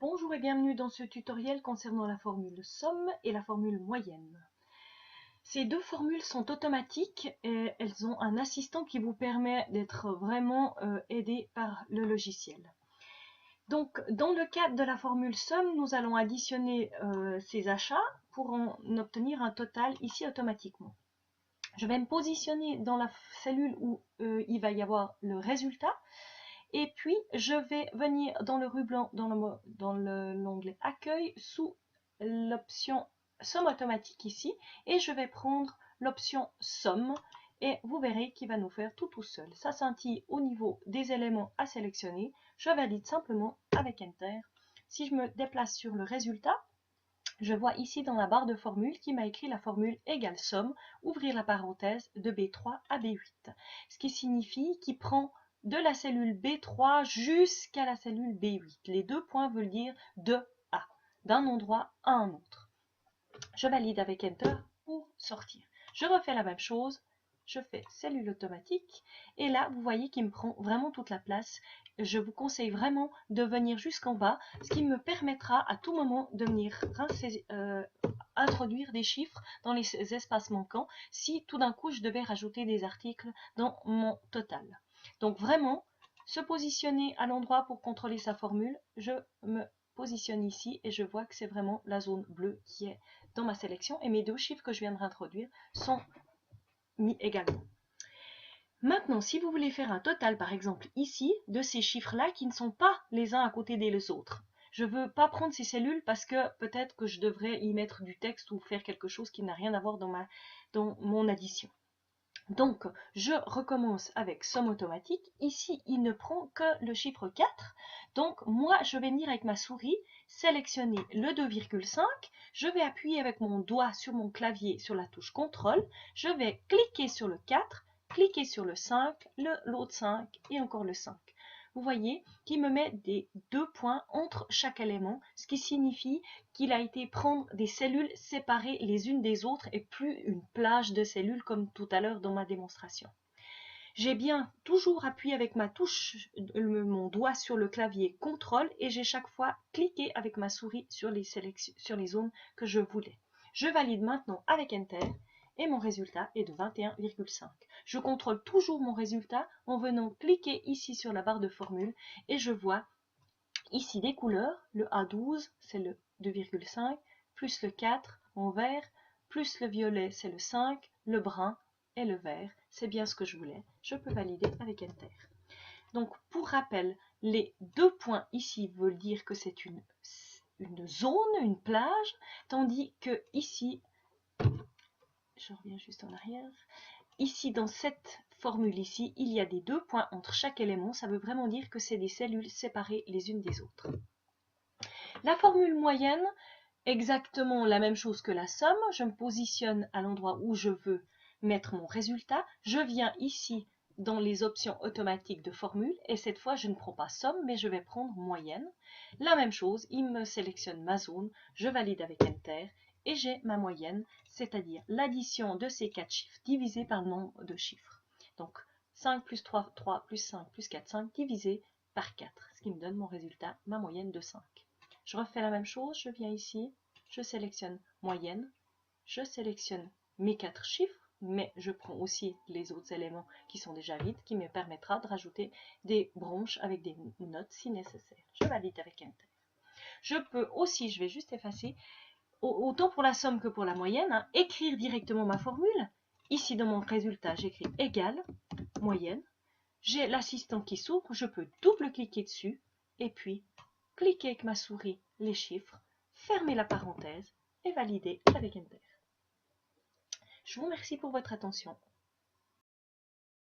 Bonjour et bienvenue dans ce tutoriel concernant la formule somme et la formule moyenne. Ces deux formules sont automatiques et elles ont un assistant qui vous permet d'être vraiment aidé par le logiciel. Donc, dans le cadre de la formule somme, nous allons additionner ces achats pour en obtenir un total ici automatiquement. Je vais me positionner dans la cellule où il va y avoir le résultat. Et puis, je vais venir dans le ruban, dans l'onglet Accueil, sous l'option Somme automatique ici, et je vais prendre l'option Somme, et vous verrez qu'il va nous faire tout seul. Ça scintille au niveau des éléments à sélectionner. Je valide simplement avec Enter. Si je me déplace sur le résultat, je vois ici dans la barre de formule qui m'a écrit la formule égale somme, ouvrir la parenthèse de B3 à B8. Ce qui signifie qu'il prend de la cellule B3 jusqu'à la cellule B8. Les deux points veulent dire de A, d'un endroit à un autre. Je valide avec Enter pour sortir. Je refais la même chose. Je fais cellule automatique et là vous voyez qu'il me prend vraiment toute la place. Je vous conseille vraiment de venir jusqu'en bas, ce qui me permettra à tout moment de venir introduire des chiffres dans les espaces manquants si tout d'un coup je devais rajouter des articles dans mon total. Donc vraiment, se positionner à l'endroit pour contrôler sa formule, je me positionne ici et je vois que c'est vraiment la zone bleue qui est dans ma sélection et mes deux chiffres que je viens de réintroduire sont mis également. Maintenant, si vous voulez faire un total, par exemple ici, de ces chiffres-là qui ne sont pas les uns à côté des autres, je ne veux pas prendre ces cellules parce que peut-être que je devrais y mettre du texte ou faire quelque chose qui n'a rien à voir dans mon addition. Donc, je recommence avec somme automatique. Ici, il ne prend que le chiffre 4. Donc, moi, je vais venir avec ma souris, sélectionner le 2,5. Je vais appuyer avec mon doigt sur mon clavier sur la touche CTRL. Je vais cliquer sur le 4, cliquer sur le 5, l'autre 5 et encore le 5. Vous voyez qu'il me met des deux points entre chaque élément, ce qui signifie qu'il a été prendre des cellules séparées les unes des autres et plus une plage de cellules comme tout à l'heure dans ma démonstration. J'ai bien toujours appuyé avec ma touche, mon doigt sur le clavier CTRL et j'ai chaque fois cliqué avec ma souris sur les zones que je voulais. Je valide maintenant avec Enter et mon résultat est de 21,5. Je contrôle toujours mon résultat en venant cliquer ici sur la barre de formule et je vois ici des couleurs. Le A12 c'est le 2,5 plus le 4 en vert plus le violet c'est le 5, le brun et le vert. C'est bien ce que je voulais. Je peux valider avec Enter. Donc pour rappel, les deux points ici veulent dire que c'est une zone, une plage, tandis que ici, je reviens juste en arrière, ici dans cette formule ici, il y a des deux points entre chaque élément. Ça veut vraiment dire que c'est des cellules séparées les unes des autres. La formule moyenne, exactement la même chose que la somme. Je me positionne à l'endroit où je veux mettre mon résultat. Je viens ici dans les options automatiques de formule et cette fois je ne prends pas somme mais je vais prendre moyenne. La même chose, il me sélectionne ma zone, je valide avec Enter et j'ai ma moyenne, c'est-à-dire l'addition de ces 4 chiffres divisé par le nombre de chiffres. Donc 5 plus 3, 3 plus 5 plus 4, 5 divisé par 4, ce qui me donne mon résultat, ma moyenne de 5. Je refais la même chose, je viens ici, je sélectionne moyenne, je sélectionne mes 4 chiffres, mais je prends aussi les autres éléments qui sont déjà vides, qui me permettra de rajouter des branches avec des notes si nécessaire. Je valide avec Enter. Je peux aussi, je vais juste effacer, autant pour la somme que pour la moyenne, écrire directement ma formule. Ici dans mon résultat, j'écris égal, moyenne. J'ai l'assistant qui s'ouvre, je peux double-cliquer dessus et puis cliquer avec ma souris les chiffres, fermer la parenthèse et valider avec Enter. Je vous remercie pour votre attention.